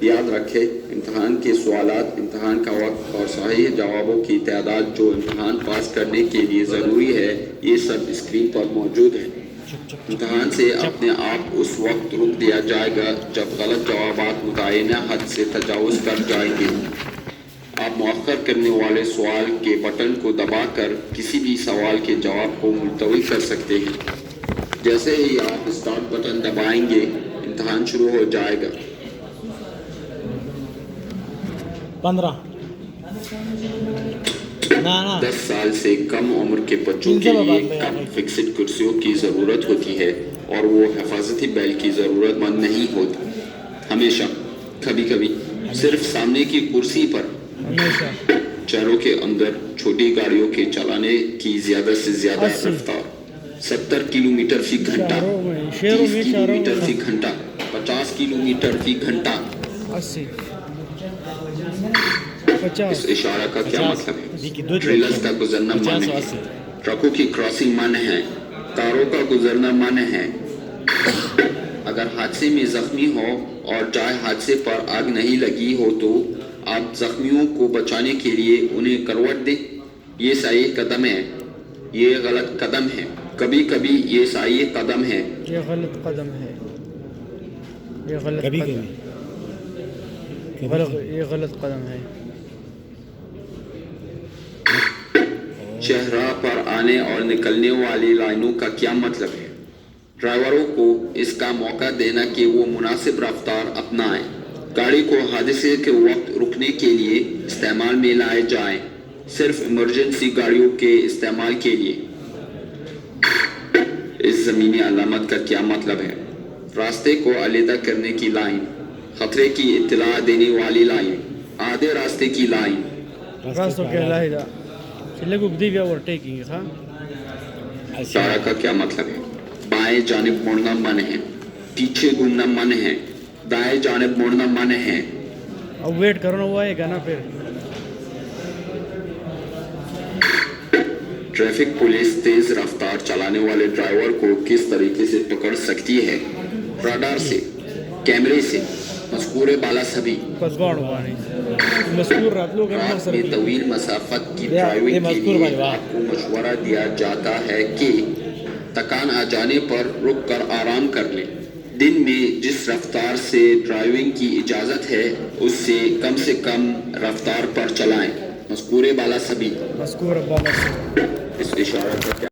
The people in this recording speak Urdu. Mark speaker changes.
Speaker 1: یاد رکھیں امتحان کے سوالات، امتحان کا وقت اور صحیح جوابوں کی تعداد جو امتحان پاس کرنے کے لیے ضروری ہے، یہ سب اسکرین پر موجود ہے۔ امتحان سے اپنے آپ اس وقت روک دیا جائے گا جب غلط جوابات متعینہ حد سے تجاوز کر جائیں گے۔ آپ مؤخر کرنے والے سوال کے بٹن کو دبا کر کسی بھی سوال کے جواب کو ملتوی کر سکتے ہیں۔ جیسے ہی آپ اسٹارٹ بٹن دبائیں گے، امتحان شروع ہو جائے گا۔
Speaker 2: 15
Speaker 1: 10 سال سے کم عمر کے بچوں کے لیے کم فکسڈ کرسیوں کی ضرورت ہوتی ہے اور وہ حفاظتی بیل کی ضرورت مند نہیں ہوتی۔ ہمیشہ، کبھی کبھی صرف سامنے کی کرسی پر۔ شہروں کے اندر چھوٹی گاڑیوں کے چلانے کی زیادہ سے زیادہ رفتار 70 کلومیٹر فی گھنٹہ، 30 کلومیٹر فی گھنٹہ، 50 کلومیٹر فی گھنٹہ۔ اس اشارہ کا کیا مطلب ہے؟ ٹریلرز کا گزرنا منع ہے، ٹرکوں کی کراسنگ منع ہے، کاروں کا گزرنا منع ہے۔ اگر حادثے میں زخمی ہو اور چاہے حادثے پر آگ نہیں لگی ہو تو آپ زخمیوں کو بچانے کے لیے انہیں کروٹ دیں۔ یہ صحیح قدم ہے، یہ غلط قدم ہے۔ کبھی کبھی یہ صحیح قدم ہے،
Speaker 2: یہ غلط قدم ہے، یہ غلط قدم ہے، یہ غلط قدم ہے۔
Speaker 1: شاہراہ پر آنے اور نکلنے والی لائنوں کا کیا مطلب ہے؟ ڈرائیوروں کو اس کا موقع دینا کہ وہ مناسب رفتار اپنائیں، گاڑی کو حادثے کے وقت رکنے کے لیے استعمال میں لائے جائیں، صرف ایمرجنسی گاڑیوں کے استعمال کے لیے۔ اس زمینی علامت کا کیا مطلب ہے؟ راستے کو علیحدہ کرنے کی لائن، خطرے کی اطلاع دینے والی لائن، آدھے راستے کی لائن۔
Speaker 2: راستوں کے علیحدہ
Speaker 1: اشارہ کا کیا مطلب ہے؟ بائیں جانب مڑنا منع ہے، پیچھے گھومنا منع ہے، دائیں جانب مڑنا منع ہے۔
Speaker 2: اب ویٹ کرنا ہوا ہے نا پھر۔
Speaker 1: ٹریفک پولیس تیز رفتار چلانے والے ڈرائیور کو کس طریقے سے پکڑ سکتی ہے؟ راڈار سے، کیمرے سے، مذکور بالا سبھی۔ رات میں طویل مسافت کی ڈرائیونگ کے لیے آپ کو مشورہ دیا جاتا ہے کہ تکان آ جانے پر رک کر آرام کر لیں۔ دن میں جس رفتار سے ڈرائیونگ کی اجازت ہے اس سے کم رفتار پر چلائیں، مذکور بالا سبھی۔
Speaker 2: مذکور بالا سبھی۔
Speaker 1: اس اشارہ کا کیا